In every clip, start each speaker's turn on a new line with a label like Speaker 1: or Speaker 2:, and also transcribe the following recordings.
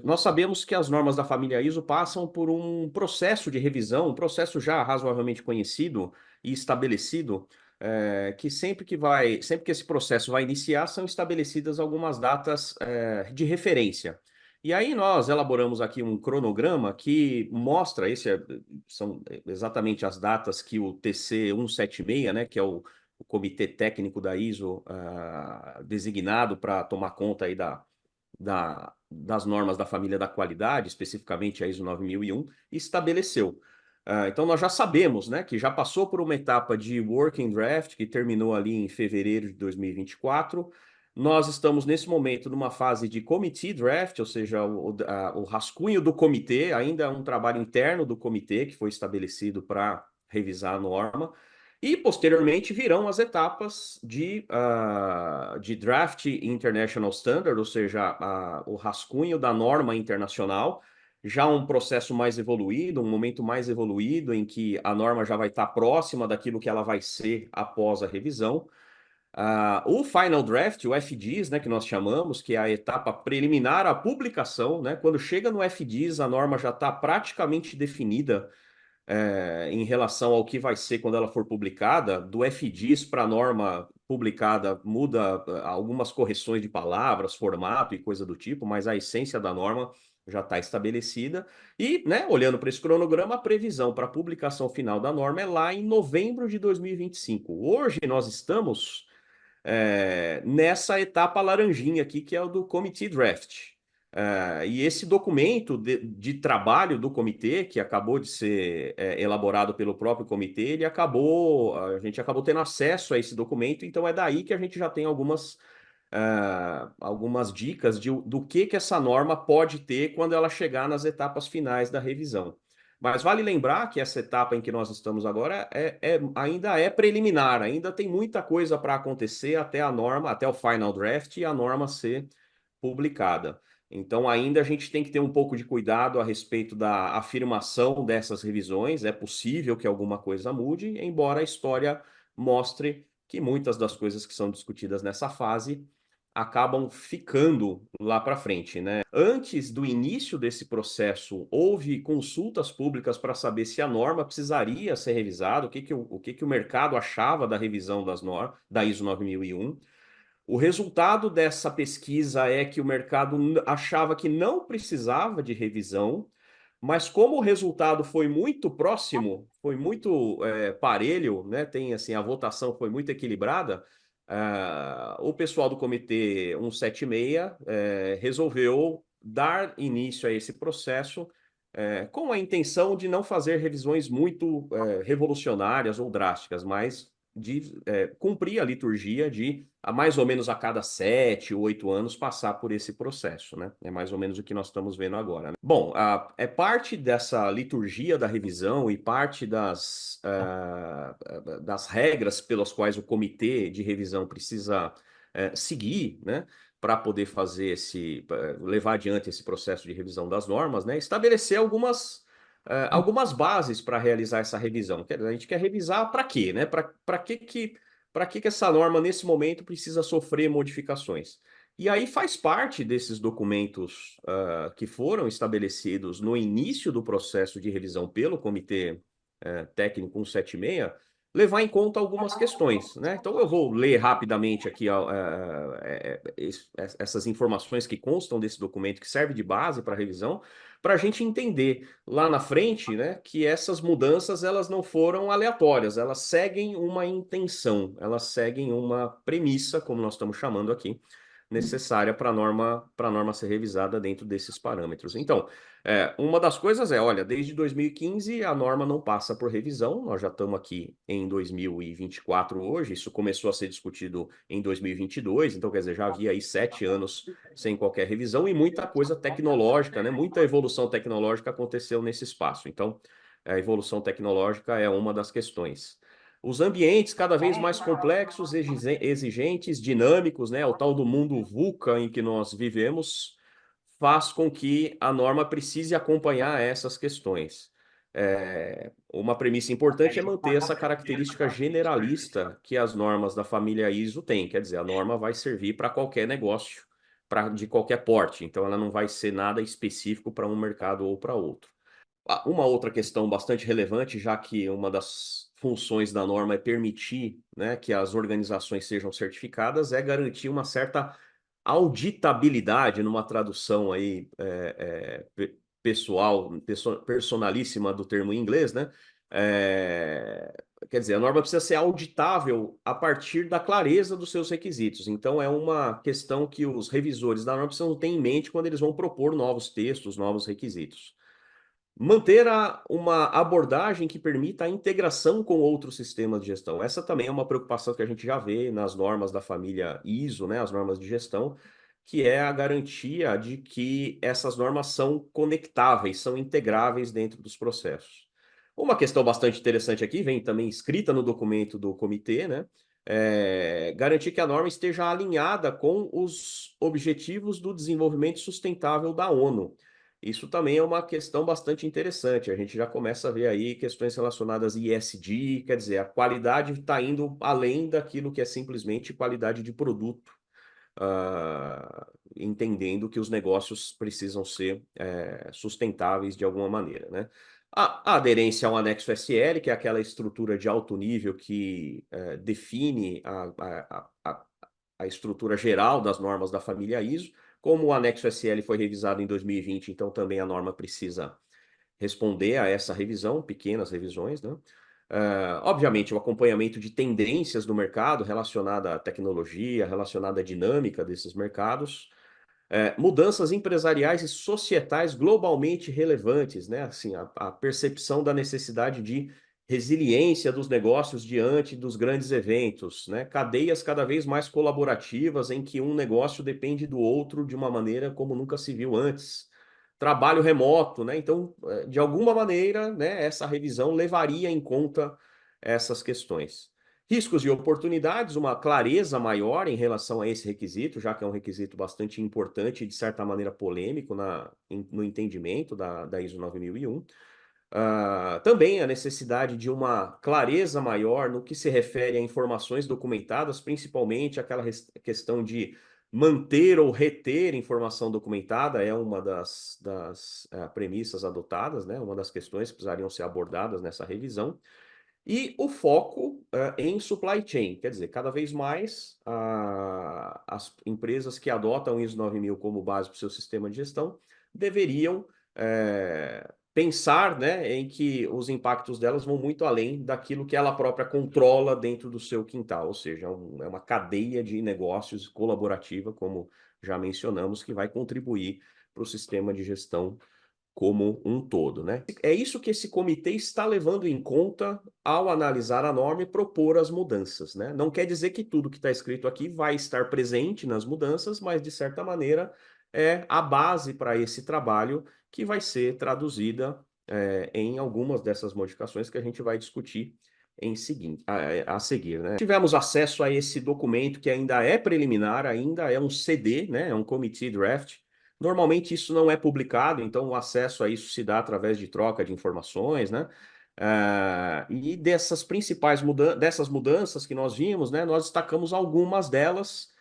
Speaker 1: Nós sabemos que as normas da família ISO passam por um processo de revisão, um processo já razoavelmente conhecido e estabelecido, sempre que esse processo vai iniciar, são estabelecidas algumas datas, de referência. E aí nós elaboramos aqui um cronograma que mostra, são exatamente as datas que o TC 176, né, que é o Comitê Técnico da ISO, designado para tomar conta aí das normas da família da qualidade, especificamente a ISO 9001, estabeleceu. Então, nós já sabemos, né, que já passou por uma etapa de working draft, que terminou ali em fevereiro de 2024. Nós estamos, nesse momento, numa fase de committee draft, ou seja, o rascunho do comitê, ainda é um trabalho interno do comitê, que foi estabelecido para revisar a norma. E, posteriormente, virão as etapas de Draft International Standard, ou seja, o rascunho da norma internacional, já um processo mais evoluído, um momento mais evoluído, em que a norma já vai estar próxima daquilo que ela vai ser após a revisão. O Final Draft, o FDs, né, que nós chamamos, que é a etapa preliminar à publicação, né, quando chega no FDs, a norma já está praticamente definida em relação ao que vai ser quando ela for publicada. Do FDIS para a norma publicada muda algumas correções de palavras, formato e coisa do tipo, mas a essência da norma já está estabelecida. E, né, olhando para esse cronograma, a previsão para a publicação final da norma é lá em novembro de 2025. Hoje nós estamos nessa etapa laranjinha aqui, que é o do Committee Draft. E esse documento de trabalho do comitê, que acabou de ser elaborado pelo próprio comitê, a gente acabou tendo acesso a esse documento, então é daí que a gente já tem algumas dicas do que essa norma pode ter quando ela chegar nas etapas finais da revisão. Mas vale lembrar que essa etapa em que nós estamos agora ainda é preliminar, ainda tem muita coisa para acontecer até a norma, até o final draft e a norma ser publicada. Então, ainda a gente tem que ter um pouco de cuidado a respeito da afirmação dessas revisões. É possível que alguma coisa mude, embora a história mostre que muitas das coisas que são discutidas nessa fase acabam ficando lá para frente, né? Antes do início desse processo, houve consultas públicas para saber se a norma precisaria ser revisada, o que que o mercado achava da revisão das normas, da ISO 9001. O resultado dessa pesquisa é que o mercado achava que não precisava de revisão, mas como o resultado foi muito próximo, foi muito parelho, né? Tem assim, a votação foi muito equilibrada. O pessoal do Comitê 176 resolveu dar início a esse processo com a intenção de não fazer revisões muito revolucionárias ou drásticas, mas de cumprir a liturgia de mais ou menos a cada 7 ou 8 anos passar por esse processo, né? É mais ou menos o que nós estamos vendo agora, né? Bom, é parte dessa liturgia da revisão e parte das regras pelas quais o comitê de revisão precisa seguir, né? Para poder levar adiante esse processo de revisão das normas, né? Estabelecer algumas bases para realizar essa revisão. A gente quer revisar para quê, né? Para que essa norma, nesse momento, precisa sofrer modificações? E aí faz parte desses documentos que foram estabelecidos no início do processo de revisão pelo Comitê Técnico 176, levar em conta algumas questões, né? Então eu vou ler rapidamente aqui essas informações que constam desse documento, que serve de base para a revisão, para a gente entender lá na frente, né, que essas mudanças elas não foram aleatórias, elas seguem uma intenção, elas seguem uma premissa, como nós estamos chamando aqui, necessária para a norma ser revisada dentro desses parâmetros. Então, uma das coisas olha, desde 2015 a norma não passa por revisão, nós já estamos aqui em 2024 hoje, isso começou a ser discutido em 2022, então quer dizer, já havia aí 7 anos sem qualquer revisão e muita coisa tecnológica, né? Muita evolução tecnológica aconteceu nesse espaço. Então, a evolução tecnológica é uma das questões. Os ambientes cada vez mais complexos, exigentes, dinâmicos, né? O tal do mundo VUCA em que nós vivemos faz com que a norma precise acompanhar essas questões. Uma premissa importante é manter essa característica generalista que as normas da família ISO têm, quer dizer, a norma vai servir para qualquer negócio, de qualquer porte, então ela não vai ser nada específico para um mercado ou para outro. Uma outra questão bastante relevante, já que uma das funções da norma é permitir, né, que as organizações sejam certificadas, é garantir uma certa auditabilidade numa tradução aí pessoal, personalíssima do termo em inglês, né? Quer dizer, a norma precisa ser auditável a partir da clareza dos seus requisitos. Então, é uma questão que os revisores da norma precisam ter em mente quando eles vão propor novos textos, novos requisitos. Manter uma abordagem que permita a integração com outros sistemas de gestão. Essa também é uma preocupação que a gente já vê nas normas da família ISO, né, as normas de gestão, que é a garantia de que essas normas são conectáveis, são integráveis dentro dos processos. Uma questão bastante interessante aqui, vem também escrita no documento do comitê, né? Garantir que a norma esteja alinhada com os objetivos do desenvolvimento sustentável da ONU. Isso também é uma questão bastante interessante. A gente já começa a ver aí questões relacionadas a ESG, quer dizer, a qualidade está indo além daquilo que é simplesmente qualidade de produto, entendendo que os negócios precisam ser sustentáveis de alguma maneira, né? A aderência ao anexo SL, que é aquela estrutura de alto nível que define a estrutura geral das normas da família ISO. Como o anexo SL foi revisado em 2020, então também a norma precisa responder a essa revisão, pequenas revisões, né? Obviamente, o acompanhamento de tendências do mercado relacionada à tecnologia, relacionada à dinâmica desses mercados, mudanças empresariais e societais globalmente relevantes, né? Assim, a percepção da necessidade de resiliência dos negócios diante dos grandes eventos, né? Cadeias cada vez mais colaborativas em que um negócio depende do outro de uma maneira como nunca se viu antes. Trabalho remoto, né? Então, de alguma maneira, né, essa revisão levaria em conta essas questões. Riscos e oportunidades, uma clareza maior em relação a esse requisito, já que é um requisito bastante importante e, de certa maneira, polêmico no entendimento da ISO 9001. Também a necessidade de uma clareza maior no que se refere a informações documentadas, principalmente aquela questão de manter ou reter informação documentada, é uma das premissas adotadas, né? Uma das questões que precisariam ser abordadas nessa revisão. E o foco em supply chain, quer dizer, cada vez mais as empresas que adotam o ISO 9000 como base para o seu sistema de gestão deveriam pensar, né, em que os impactos delas vão muito além daquilo que ela própria controla dentro do seu quintal, ou seja, é uma cadeia de negócios colaborativa, como já mencionamos, que vai contribuir para o sistema de gestão como um todo, né? É isso que esse comitê está levando em conta ao analisar a norma e propor as mudanças, né? Não quer dizer que tudo que está escrito aqui vai estar presente nas mudanças, mas de certa maneira é a base para esse trabalho que vai ser traduzida em algumas dessas modificações que a gente vai discutir a seguir, né? Tivemos acesso a esse documento que ainda é preliminar, ainda é um CD, né? É um committee draft. Normalmente isso não é publicado, então o acesso a isso se dá através de troca de informações, né? E dessas principais dessas mudanças que nós vimos, né? Nós destacamos algumas delas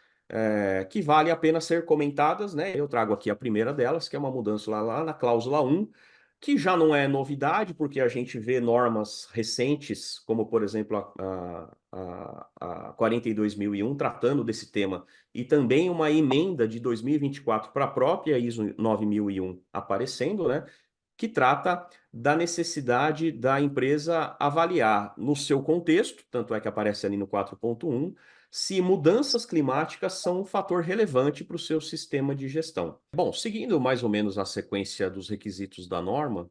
Speaker 1: que vale a pena ser comentadas, né? Eu trago aqui a primeira delas, que é uma mudança lá na cláusula 1, que já não é novidade, porque a gente vê normas recentes, como por exemplo a 42.001, tratando desse tema, e também uma emenda de 2024 para a própria ISO 9001 aparecendo, né? Que trata da necessidade da empresa avaliar no seu contexto, tanto é que aparece ali no 4.1, se mudanças climáticas são um fator relevante para o seu sistema de gestão. Bom, seguindo mais ou menos a sequência dos requisitos da norma,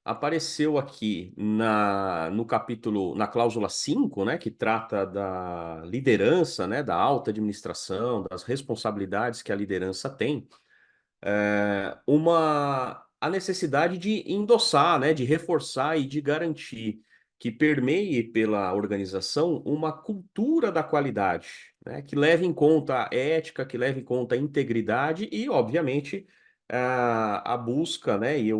Speaker 1: apareceu aqui no capítulo, na cláusula 5, né, que trata da liderança, né, da alta administração, das responsabilidades que a liderança tem, a necessidade de endossar, né, de reforçar e de garantir que permeie pela organização uma cultura da qualidade, né, que leve em conta a ética, que leve em conta a integridade e, obviamente, a busca, né, e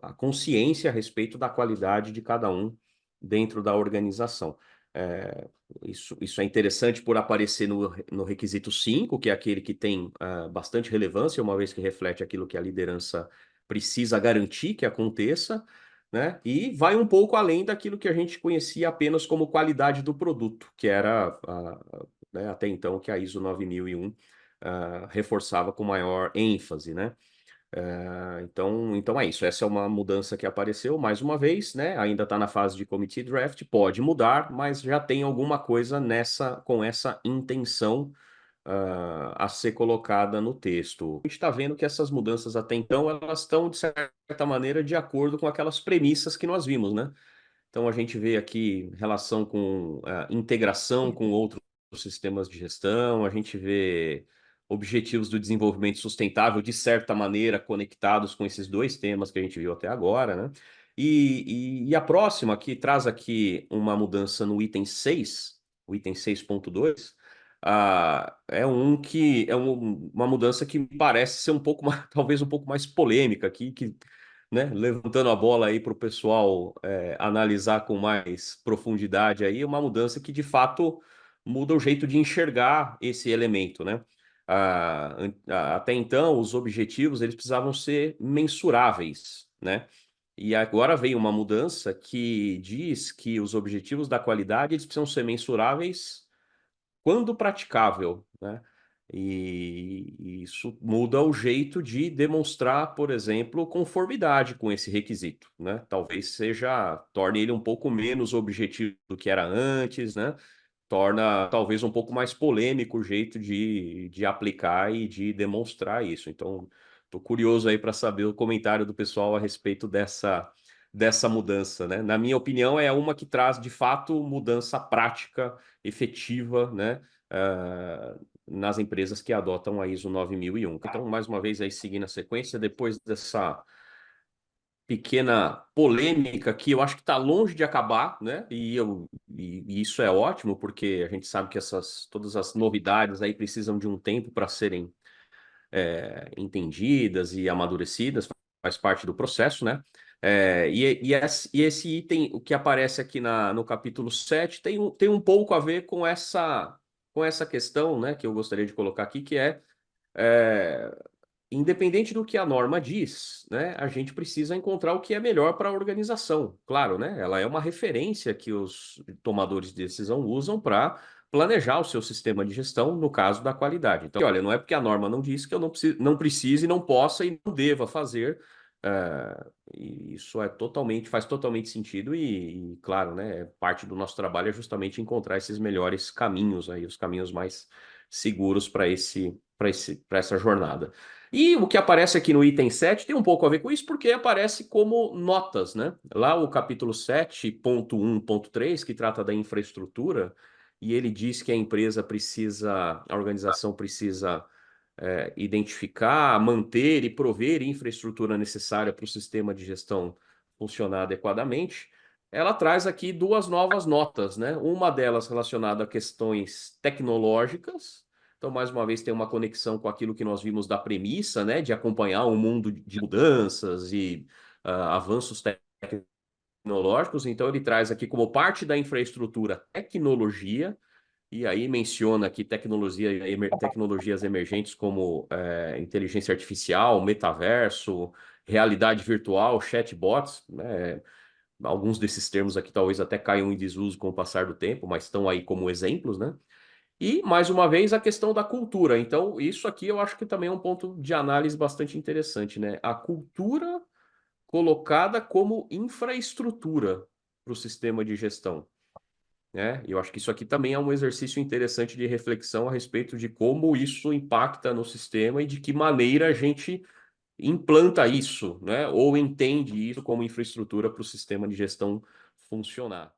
Speaker 1: a consciência a respeito da qualidade de cada um dentro da organização. Isso é interessante por aparecer no requisito 5, que é aquele que tem bastante relevância, uma vez que reflete aquilo que a liderança precisa garantir que aconteça, né? E vai um pouco além daquilo que a gente conhecia apenas como qualidade do produto, que era né, até então que a ISO 9001 reforçava com maior ênfase, né? Então é isso. Essa é uma mudança que apareceu mais uma vez, né? Ainda está na fase de committee draft, pode mudar, mas já tem alguma coisa com essa intenção a ser colocada no texto. A gente está vendo que essas mudanças até então elas estão, de certa maneira, de acordo com aquelas premissas que nós vimos, né? Então a gente vê aqui relação com integração com outros sistemas de gestão, a gente vê objetivos do desenvolvimento sustentável, de certa maneira, conectados com esses dois temas que a gente viu até agora, né? E a próxima, que traz aqui uma mudança no item 6, o item 6.2, uma mudança que parece ser um pouco mais, talvez um pouco mais polêmica aqui, que né, levantando a bola aí para o pessoal analisar com mais profundidade aí, uma mudança que de fato muda o jeito de enxergar esse elemento, né? Até então, os objetivos eles precisavam ser mensuráveis, né? E agora veio uma mudança que diz que os objetivos da qualidade eles precisam ser mensuráveis quando praticável, né? E isso muda o jeito de demonstrar, por exemplo, conformidade com esse requisito, né? Talvez torne ele um pouco menos objetivo do que era antes, né? Torna talvez um pouco mais polêmico o jeito de aplicar e de demonstrar isso. Então, estou curioso aí para saber o comentário do pessoal a respeito dessa mudança, né? Na minha opinião, é uma que traz de fato mudança prática, efetiva, né? Nas empresas que adotam a ISO 9001. Então, mais uma vez, aí seguindo a sequência, depois dessa pequena polêmica que eu acho que está longe de acabar, né? E isso é ótimo, porque a gente sabe que todas as novidades aí precisam de um tempo para serem entendidas e amadurecidas, faz parte do processo, né? E esse item, o que aparece aqui no capítulo 7, tem um pouco a ver com essa questão, né, que eu gostaria de colocar aqui, que é independente do que a norma diz, né, a gente precisa encontrar o que é melhor para a organização. Claro, né? Ela é uma referência que os tomadores de decisão usam para planejar o seu sistema de gestão, no caso da qualidade. Então, olha, não é porque a norma não diz que eu não precise, não possa e não deva fazer. E isso faz totalmente sentido e, claro, né, parte do nosso trabalho é justamente encontrar esses melhores caminhos aí, os caminhos mais seguros para essa jornada. E o que aparece aqui no item 7 tem um pouco a ver com isso, porque aparece como notas, né? Lá o capítulo 7.1.3, que trata da infraestrutura, e ele diz que a organização precisa identificar, manter e prover infraestrutura necessária para o sistema de gestão funcionar adequadamente. Ela traz aqui duas novas notas, né? Uma delas relacionada a questões tecnológicas. Então, mais uma vez, tem uma conexão com aquilo que nós vimos da premissa, né, de acompanhar um mundo de mudanças e avanços tecnológicos. Então, ele traz aqui como parte da infraestrutura tecnologia, e aí menciona aqui tecnologias emergentes como inteligência artificial, metaverso, realidade virtual, chatbots, né? Alguns desses termos aqui talvez até caiam em desuso com o passar do tempo, mas estão aí como exemplos, né? E, mais uma vez, a questão da cultura. Então, isso aqui eu acho que também é um ponto de análise bastante interessante, né? A cultura colocada como infraestrutura para o sistema de gestão, né? E eu acho que isso aqui também é um exercício interessante de reflexão a respeito de como isso impacta no sistema e de que maneira a gente implanta isso, né? Ou entende isso como infraestrutura para o sistema de gestão funcionar.